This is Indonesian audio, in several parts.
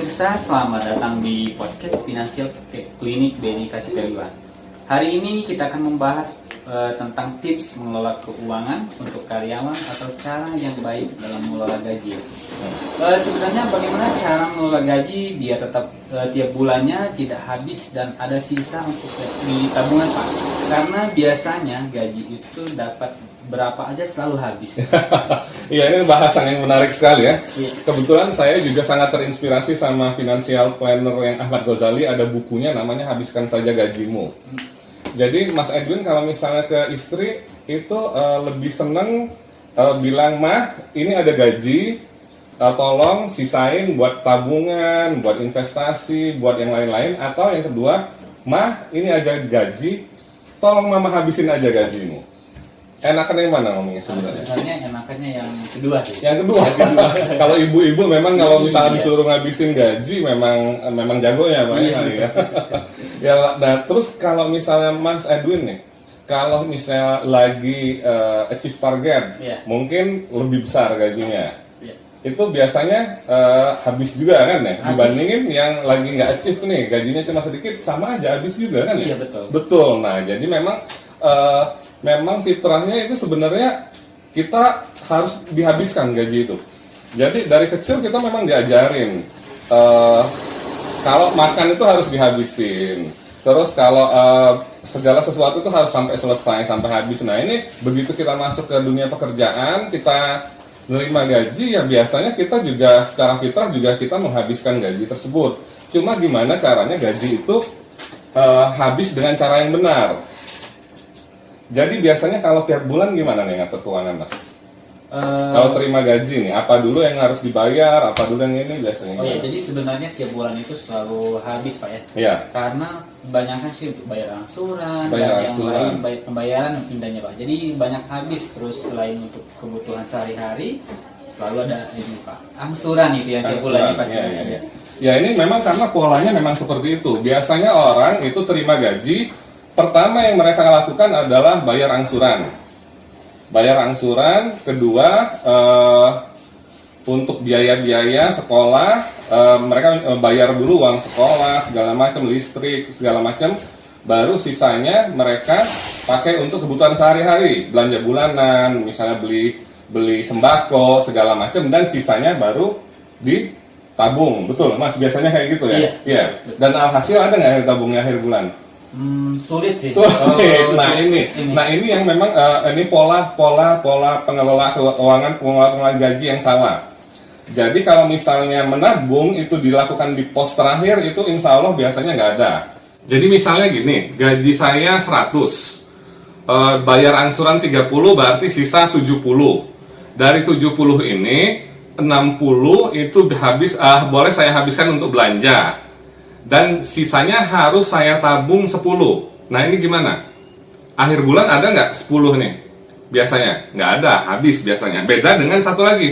pemirsa, selamat datang di podcast Financial Klinik BNI Kasih Periwan. Hari ini kita akan membahas tentang tips mengelola keuangan untuk karyawan atau cara yang baik dalam mengelola gaji. Sebenarnya bagaimana cara mengelola gaji biar tetap tiap bulannya tidak habis dan ada sisa untuk di tabungan, Pak? Karena biasanya gaji itu dapat berapa aja selalu habis. Iya, ini bahasan yang menarik sekali ya. Iya. Kebetulan saya juga sangat terinspirasi sama financial planner yang Ahmad Ghazali, ada bukunya namanya Habiskan Saja Gajimu. Jadi Mas Edwin kalau misalnya ke istri itu lebih seneng bilang, "Mah, ini ada gaji, tolong sisain buat tabungan, buat investasi, buat yang lain-lain." Atau yang kedua, "Mah, ini ada gaji, tolong mama habisin aja gajimu." Enakan yang mana ngomongnya sebenarnya? Sebenarnya enakannya yang kedua sih. Yang kedua. Kalau ibu-ibu memang kalau misalnya disuruh ngabisin gaji memang jago ya, Pak. Ya. Ya, nah terus kalau misalnya Mas Edwin nih, kalau misalnya lagi achieve target, mungkin lebih besar gajinya. Itu biasanya habis juga kan ya? Dibandingin yang lagi nggak achieve nih, gajinya cuma sedikit, sama aja habis juga kan ya? Iya, betul. Betul. Nah, jadi memang fitrahnya itu sebenarnya kita harus dihabiskan gaji itu. Jadi dari kecil kita memang diajarin kalau makan itu harus dihabisin. Terus kalau segala sesuatu itu harus sampai selesai, sampai habis. Nah ini begitu kita masuk ke dunia pekerjaan, kita menerima gaji, ya biasanya kita juga secara fitrah juga kita menghabiskan gaji tersebut. Cuma gimana caranya gaji itu habis dengan cara yang benar. Jadi biasanya kalau tiap bulan gimana nih ngatur keuangan, Mas? Kalau terima gaji nih, apa dulu yang harus dibayar, apa dulu yang ini biasanya? Oh ya, jadi sebenarnya tiap bulan itu selalu habis, Pak ya? Iya. Karena kebanyakan sih untuk bayar angsuran, dan yang lain bayar pembayaran pindahnya, Pak. Jadi banyak habis, terus selain untuk kebutuhan sehari-hari selalu ada ini, Pak, angsuran itu yang tiap bulannya pasti ada. Ya ini memang karena polanya memang seperti itu. Biasanya orang itu terima gaji, pertama yang mereka lakukan adalah bayar angsuran. Bayar angsuran, kedua untuk biaya-biaya sekolah, mereka bayar dulu uang sekolah, segala macam, listrik, segala macam. Baru sisanya mereka pakai untuk kebutuhan sehari-hari, belanja bulanan, misalnya beli sembako, segala macam, dan sisanya baru ditabung. Betul, Mas, biasanya kayak gitu ya? Iya. Dan alhasil ada nggak yang tabungnya akhir bulan? Sulit sih. Nah ini yang memang ini pola pengelola keuangan, pengelola gaji yang salah. Jadi kalau misalnya menabung itu dilakukan di pos terakhir, itu insya Allah biasanya nggak ada. Jadi misalnya gini, gaji saya 100, bayar angsuran 30, berarti sisa 70. Dari 70 ini 60 itu habis, boleh saya habiskan untuk belanja. Dan sisanya harus saya tabung 10. Nah ini gimana? Akhir bulan ada nggak 10 nih? Biasanya nggak ada, habis biasanya. Beda dengan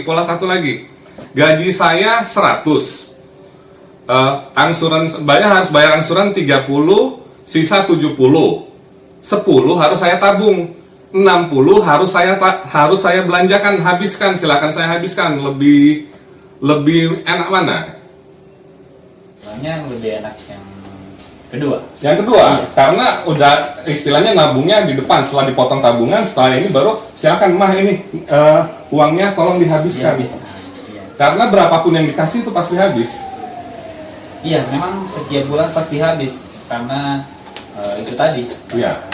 pola satu lagi. Gaji saya 100, angsuran harus bayar angsuran 30, sisa 70. 10 harus saya tabung, 60 harus saya belanjakan, habiskan. Silakan saya habiskan. Lebih enak mana? Yang lebih enak yang kedua. Yang kedua, karena udah istilahnya nabungnya di depan, setelah dipotong tabungan, setelah ini baru silakan, Mah, ini uangnya tolong dihabiskan. Karena berapapun yang dikasih itu pasti habis. Iya, memang setiap bulan pasti habis karena itu tadi,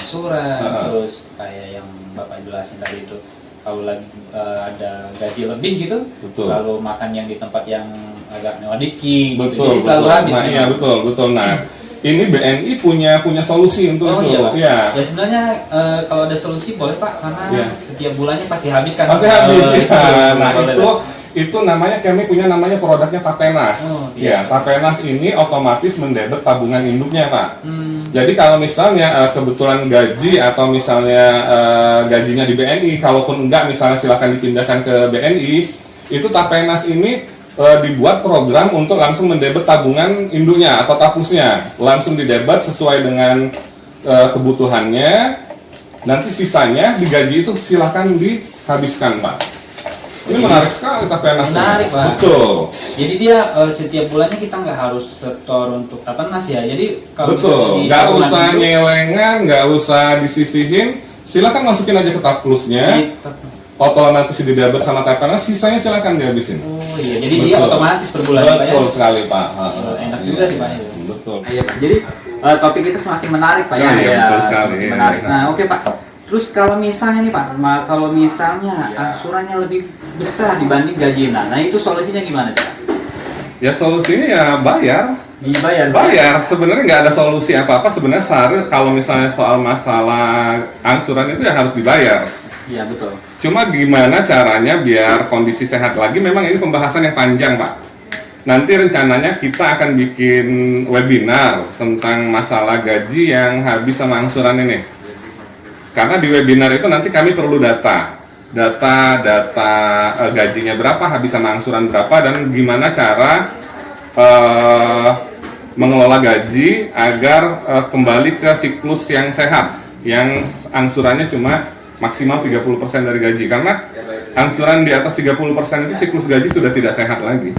angsuran, terus kayak yang Bapak jelasin tadi itu, kalau lagi ada gaji lebih gitu, selalu makan yang di tempat yang agak mewah dikit, jadi selalu habis. Nah, iya betul. Nah, ini BNI punya solusi untuk itu. Iya, ya sebenarnya kalau ada solusi boleh, Pak, karena setiap bulannya pasti habis kan. Pasti habis. Nah itu namanya, kami punya namanya produknya Tapenas. Tapenas ini otomatis mendebet tabungan induknya, Pak. Jadi kalau misalnya kebetulan gaji atau misalnya gajinya di BNI, kalaupun enggak misalnya silakan dipindahkan ke BNI, itu Tapenas ini dibuat program untuk langsung mendebet tabungan induknya atau tapusnya, langsung didebet sesuai dengan kebutuhannya. Nanti sisanya di gaji itu silakan dihabiskan, Pak. Ini menarik sekali tapi anak. Menarik, Pak. Betul. Jadi dia setiap bulannya kita nggak harus setor untuk Tapenas ya. Jadi kalau Betul. misalnya di Nggak tabungan usah itu, nyelengan, nggak usah disisihin. Silakan masukin aja ke tab plusnya. Total nanti sudah diatur sama Tapenas, sisanya silakan dihabisin. Oh iya, jadi dia otomatis per bulan Pak ya. Betul sekali Pak. Enak juga sih Pak. Ya. Betul. Iya Pak. Jadi topik kita semakin menarik Pak ya. Iya, betul sekali. Semakin Iya, menarik. iya. Nah oke Pak. Terus kalau misalnya nih Pak, kalau misalnya angsurannya lebih besar dibanding gaji, nah itu solusinya gimana Pak? Ya solusinya ya bayar. Dibayar. Bayar. Sebenarnya nggak ada solusi apa-apa. Sebenarnya kalau misalnya soal masalah angsuran itu ya harus dibayar. Iya betul. Cuma gimana caranya biar kondisi sehat lagi, memang ini pembahasan yang panjang Pak. Nanti rencananya kita akan bikin webinar tentang masalah gaji yang habis sama angsuran ini. Karena di webinar itu nanti kami perlu data gajinya berapa, habis sama angsuran berapa, dan gimana cara mengelola gaji agar kembali ke siklus yang sehat, yang angsurannya cuma maksimal 30% dari gaji. Karena angsuran di atas 30% itu siklus gaji sudah tidak sehat lagi.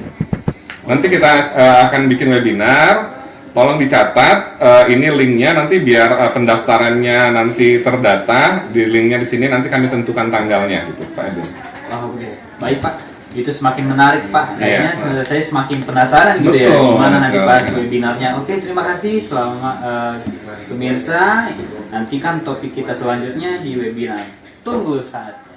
Nanti kita akan bikin webinar, tolong dicatat ini linknya, nanti biar pendaftarannya nanti terdata di linknya di sini, nanti kami tentukan tanggalnya gitu Pak Edwin. Oh, oke. Baik Pak, itu semakin menarik Pak. Kayaknya Iya. saya semakin penasaran gitu ya, Betul, gimana nanti sekali. bahas webinarnya. Oke, terima kasih selamat pemirsa. Nantikan topik kita selanjutnya di webinar. Tunggu saat.